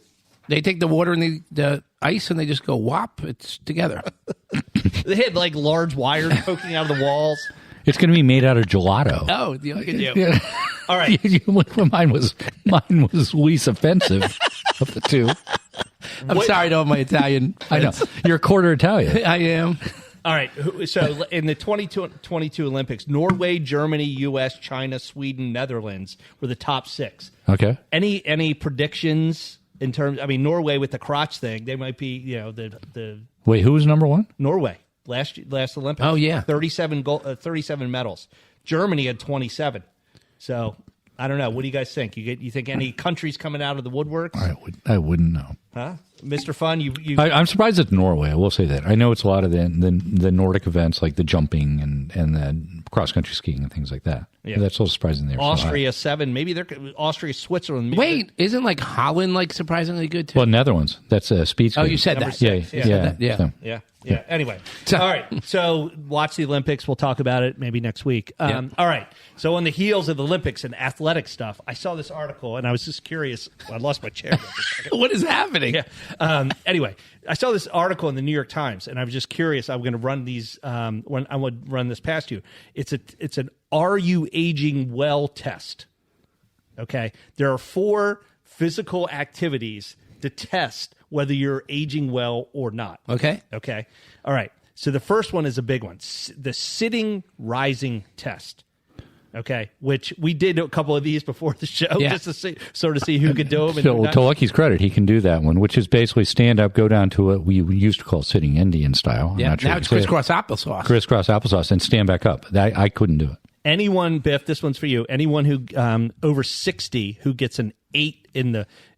They take the water and the ice and they just go whop. It's together. They had like large wires poking out of the walls. It's going to be made out of gelato. Oh, Yeah. All right. mine was least offensive of the two. I'm sorry to all my Italian. I know. You're a quarter Italian. I am. All right. So in the 2022 Olympics, Norway, Germany, U.S., China, Sweden, Netherlands were the top 6. Okay. Any predictions in terms? I mean, Norway with the crotch thing, they might be, the Wait, who was number one? Norway last Olympics. Oh, yeah. 37 medals. Germany had 27. So I don't know. What do you guys think? You think any countries coming out of the woodworks? I wouldn't know. Huh? Mr. Fun, you I'm surprised it's Norway. I will say that. I know it's a lot of the Nordic events like the jumping and the cross country skiing and things like that. Yeah. That's a little surprising there. Austria 7. Maybe they're Austria, Switzerland. Maybe Wait, isn't like Holland like surprisingly good too? Well, Netherlands. That's speed Oh, skating. you said Number that. 6. Yeah. So- Yeah. Anyway, all right. So watch the Olympics. We'll talk about it maybe next week. Yeah. All right. So on the heels of the Olympics and athletic stuff, I saw this article and I was just curious. I lost my chair. For a second. What is happening? Yeah. Anyway, I saw this article in the New York Times, and I was just curious. I'm going to run these. When I would run this past you, it's an "Are you aging well?" test. Okay, there are 4 physical activities to test whether you're aging well or not. Okay. Okay. All right. So the first one is a big one, the sitting rising test. Okay, which we did a couple of these before the show, just to see who could do them. So, to Lucky's credit, he can do that one, which is basically stand up, go down to what we used to call sitting Indian style. I'm not sure now it's crisscross applesauce. Crisscross applesauce, and stand back up. I couldn't do it. Anyone, Biff, this one's for you. Anyone who over 60 who gets an 8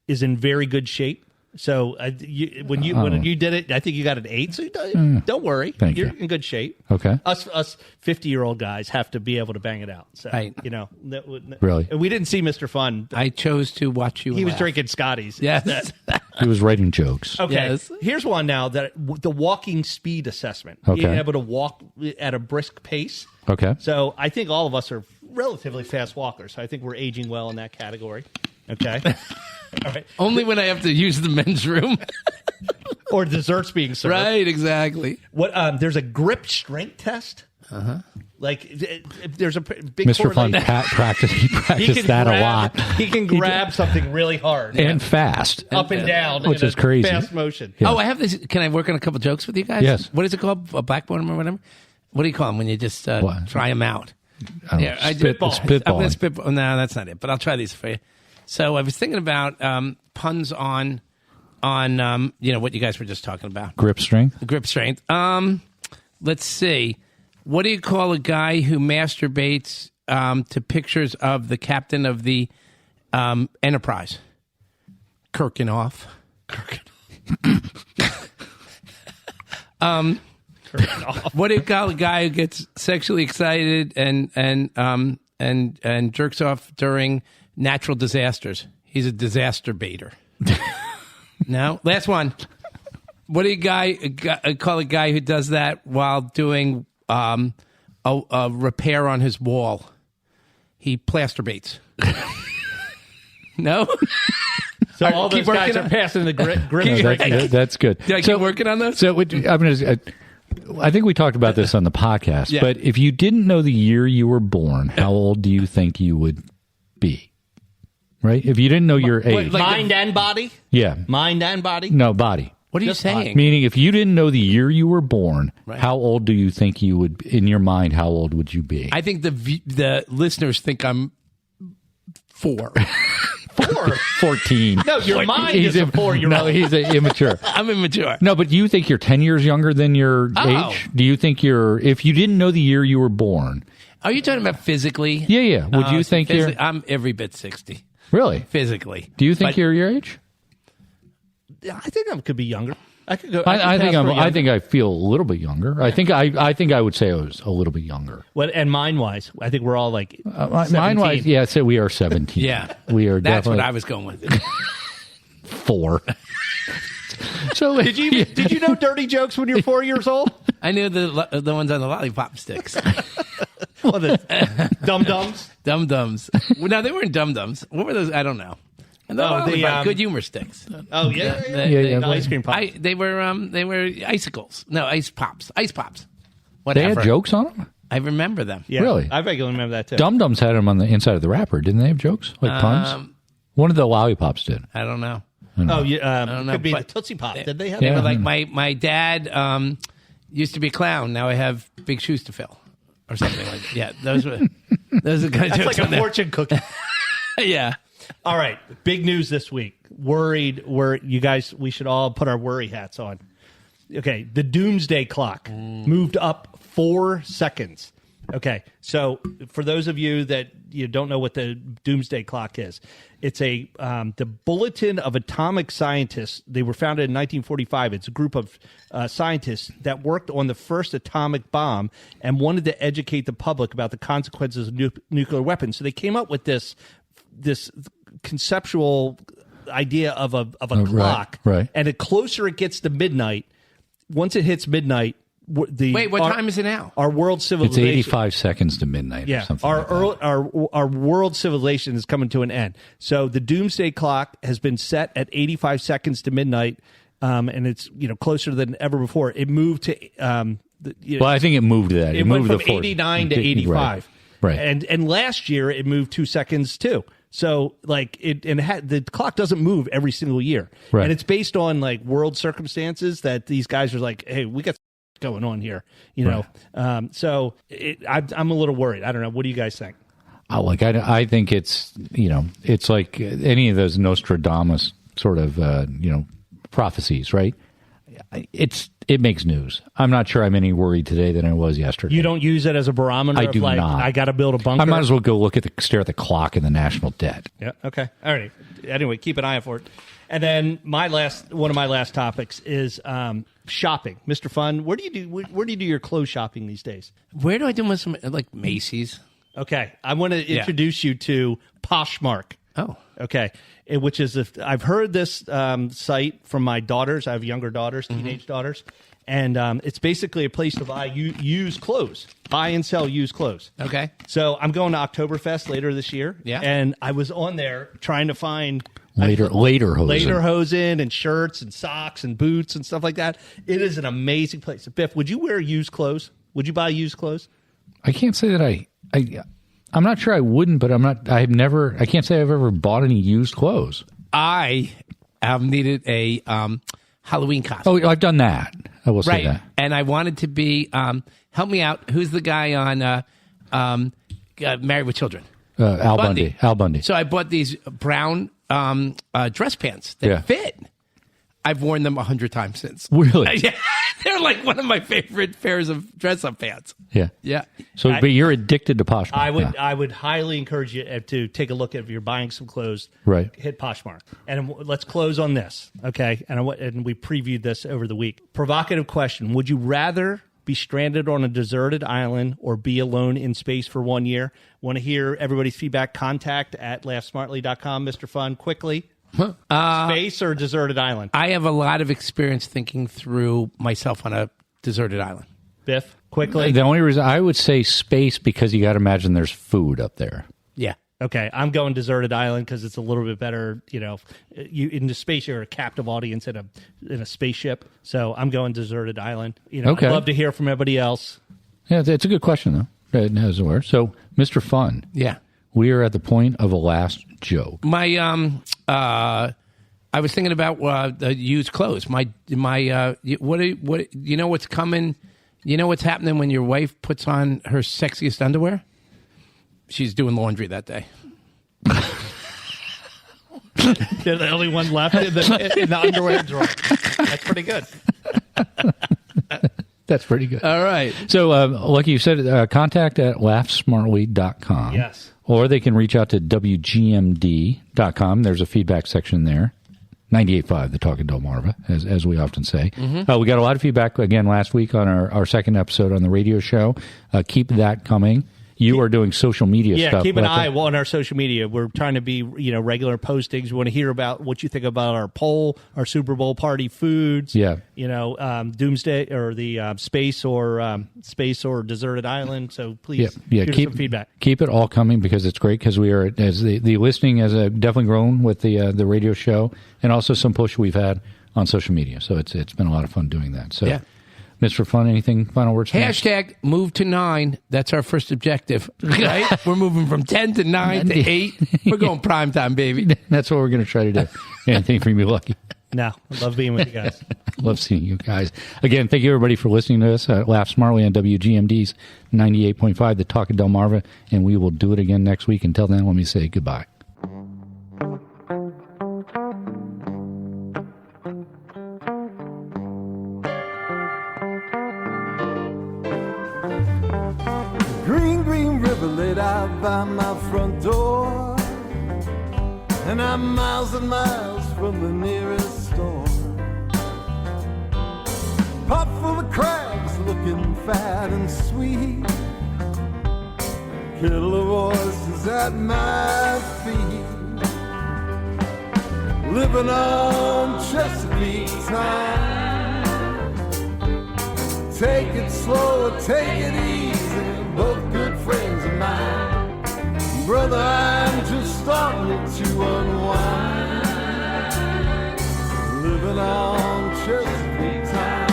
is in very good shape. So when you did it, I think you got an 8. So don't worry, you're in good shape. Okay. Us 50-year-old guys have to be able to bang it out. So right. Really, we didn't see Mr. Fun. I chose to watch you. He was drinking Scotty's. Yes. He was writing jokes. Okay. Yes. Here's one now, that the walking speed assessment. Okay. Being able to walk at a brisk pace. Okay. So I think all of us are relatively fast walkers. So I think we're aging well in that category. Okay. All right. Only when I have to use the men's room. Or desserts being served. Right, exactly. What? There's a grip strength test. Like there's a big Mr. Fun correlation. he practiced that a lot. He can grab something really hard and fast, up and down, which in is crazy. Fast motion. Yeah. Oh, I have this. Can I work on a couple jokes with you guys? Yes. What is it called? A blackboard or whatever? What do you call them when you just try them out? I don't know, spitballing. I'm going to spitball. No, that's not it. But I'll try these for you. So I was thinking about puns on what you guys were just talking about. Grip strength. Grip strength. Let's see. What do you call a guy who masturbates to pictures of the captain of the Enterprise? Kirkinoff. What do you call a guy who gets sexually excited and jerks off during natural disasters? He's a disaster baiter. No? Last one. What do you call a guy who does that while doing a repair on his wall? He plasterbates. No? So all those guys are passing the grip. That's good. Did I keep working on those? So I think we talked about this on the podcast, Yeah. but if you didn't know the year you were born, how old do you think you would be? Right? If you didn't know your age. Mind and body? Yeah. Mind and body? No, body. What are you Just saying? Meaning, if you didn't know the year you were born, how old do you think you would, in your mind, how old would you be? I think the listeners think I'm 4. 14. No, your mind is a 4-year-old. No, he's immature. I'm immature. No, but do you think you're 10 years younger than your age? Do you think if you didn't know the year you were born? Are you talking about physically? Yeah. Would you think you're... I'm every bit 60. Really? Physically. Do you think you're your age? I think I could be younger. I could go. I think I feel a little bit younger. I think I would say I was a little bit younger. And mind wise, I think we're all like mind wise. Yeah, so we are 17. Yeah, we are. That's definitely what I was going with. 4. So did you know dirty jokes when you were 4 years old? I knew the ones on the lollipop sticks. Well, the dum-dums? Dum-dums. Well, no, they weren't dum-dums. What were those? I don't know. And the good humor sticks. Oh, yeah. The ice cream pops. They were icicles. No, ice pops. Ice pops. Whatever. They had jokes on them? I remember them. Yeah, really? I regularly remember that, too. Dum Dums had them on the inside of the wrapper. Didn't they have jokes? Like puns? One of the lollipops did. I don't know. I don't know. Could be but the Tootsie Pop. Did they have They that? were like my dad used to be a clown. Now I have big shoes to fill. Or something like that. Yeah, those are kind of That's like a fortune cookie. Yeah. All right. Big news this week. You guys, we should all put our worry hats on. Okay. The doomsday clock moved up 4 seconds. Okay. So for those of you that you don't know what the doomsday clock is, it's the Bulletin of Atomic Scientists. They were founded in 1945. It's a group of scientists that worked on the first atomic bomb and wanted to educate the public about the consequences of nuclear weapons. So they came up with this conceptual idea of a clock. Right. And the closer it gets to midnight, once it hits midnight, what time is it now? Our world civilization. It's 85 seconds to midnight. Yeah, or something like that. our world civilization is coming to an end. So the doomsday clock has been set at 85 seconds to midnight, and it's closer than ever before. It moved to well, I think it moved to that. It moved went from the 89 to 85. Right. And last year it moved 2 seconds too. So like the clock doesn't move every single year, Right. and it's based on like world circumstances that these guys are like, hey, we got going on here, you know. So I'm a little worried. I don't know. What do you guys think? I think it's it's like any of those Nostradamus sort of prophecies, right? It makes news. I'm not sure I'm any worried today than I was yesterday. You don't use it as a barometer. I do of like, not. I got to build a bunker. I might as well go stare at the clock and the national debt. Yeah. Okay. All right. Anyway, keep an eye out for it. And then one of my last topics is shopping. Mr. Fun, where do you do your clothes shopping these days? Where do I do most of my, like Macy's? Okay, I want to introduce you to Poshmark. Oh, okay, which is I've heard this site from my daughters. I have younger daughters, teenage daughters, and it's basically a place to buy used clothes, buy and sell used clothes. okay. So I'm going to Oktoberfest later this year. Yeah. And I was on there trying to find Lederhosen and shirts and socks and boots and stuff like that. It is an amazing place. Biff, would you wear used clothes? Would you buy used clothes? I can't say that I'm not sure I wouldn't, but I can't say I've ever bought any used clothes. I have needed a Halloween costume. Oh, I've done that. I will say that. And I wanted to be, help me out. Who's the guy on Married with Children? Al Bundy. Al Bundy. So I bought these brown dress pants that fit. I've worn them 100 times since. Really? Yeah. They're like one of my favorite pairs of dress-up pants. Yeah. Yeah. So, but you're addicted to Poshmark. I would highly encourage you to take a look at if you're buying some clothes. Right. Hit Poshmark. And let's close on this, okay? And we previewed this over the week. Provocative question. Would you rather be stranded on a deserted island or be alone in space for 1 year? Want to hear everybody's feedback? Contact at laughsmartly.com. Mr. Fun, quickly. Space or deserted island? I have a lot of experience thinking through myself on a deserted island. Biff, quickly. The only reason I would say space because you got to imagine there's food up there. Yeah. Okay, I'm going deserted island because it's a little bit better. You know, you in the space you're a captive audience in a spaceship. So I'm going deserted island. You know, okay. I'd love to hear from everybody else. Yeah, it's a good question though. As it were. So, Mr. Fun. Yeah. We are at the point of a last joke. My I was thinking about the used clothes. What you know what's coming? You know what's happening when your wife puts on her sexiest underwear? She's doing laundry that day. They're the only one left in the underwear drawer. That's pretty good. That's pretty good. All right. So, like you said, contact at laughsmartly.com. Yes. Or they can reach out to WGMD.com. There's a feedback section there. 98.5, the Talk of Delmarva, as we often say. Mm-hmm. We got a lot of feedback, again, last week on our second episode on the radio show. Keep that coming. You are doing social media stuff. Yeah, keep an eye on our social media. We're trying to be, regular postings. We want to hear about what you think about our poll, our Super Bowl party foods. Yeah. Doomsday or the space or deserted island. So please keep us some feedback. Keep it all coming because it's great because we are, as the listening has definitely grown with the radio show and also some push we've had on social media. So it's been a lot of fun doing that. So. Yeah. Mr. Fun, anything final words? Hashtag move to 9. That's our first objective, right? We're moving from 10 to 9 to 8. We're going prime time, baby. That's what we're going to try to do. Anything for you, Lucky? No, I love being with you guys. Love seeing you guys. Again, thank you everybody for listening to us. Laugh Smartly on WGMD's 98.5, the Talk of Delmarva, and we will do it again next week. Until then, let me say goodbye. Laid out by my front door, and I'm miles and miles from the nearest store. Pot full of crabs looking fat and sweet, kettle of oysters at my feet, living on Chesapeake time. Take it slow or take it easy, both good friends of mine. Brother, I'm just starting to unwind, living on Chesapeake time.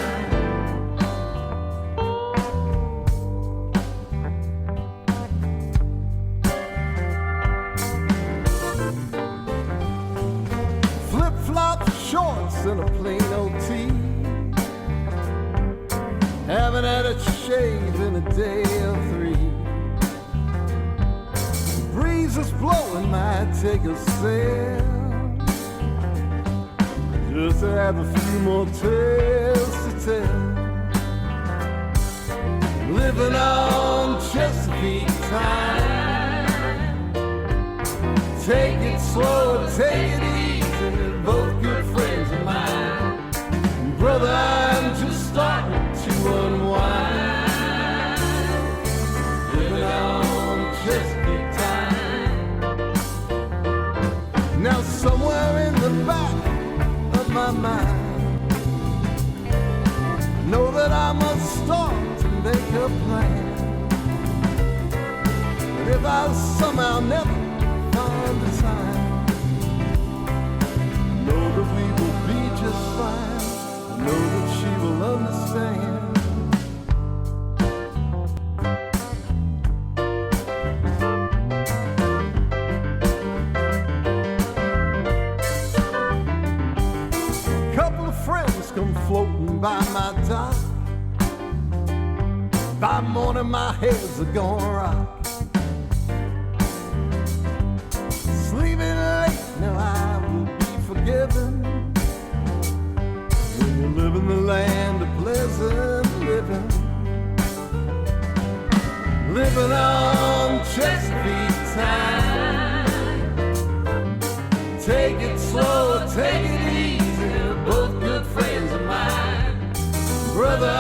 a day or three. The breeze is blowing, might take a sail, just to have a few more tales to tell. Living on Chesapeake time. Take it slow, take it easy, both good friends of mine. Brother, I'm just starting to unwind. Living on Chesapeake time. Now somewhere in the back of my mind, know that I must start to make a plan. But if I somehow never find the time, know that we will be just fine. Know that she will understand. Couple of friends come floating by my dock. By morning my heads are gonna rock. Sleeping late, now I will be forgiven. When you live in the land of pleasant living. Living on Chesapeake time. Take it slow, take it easy, both good friends of mine. Brother,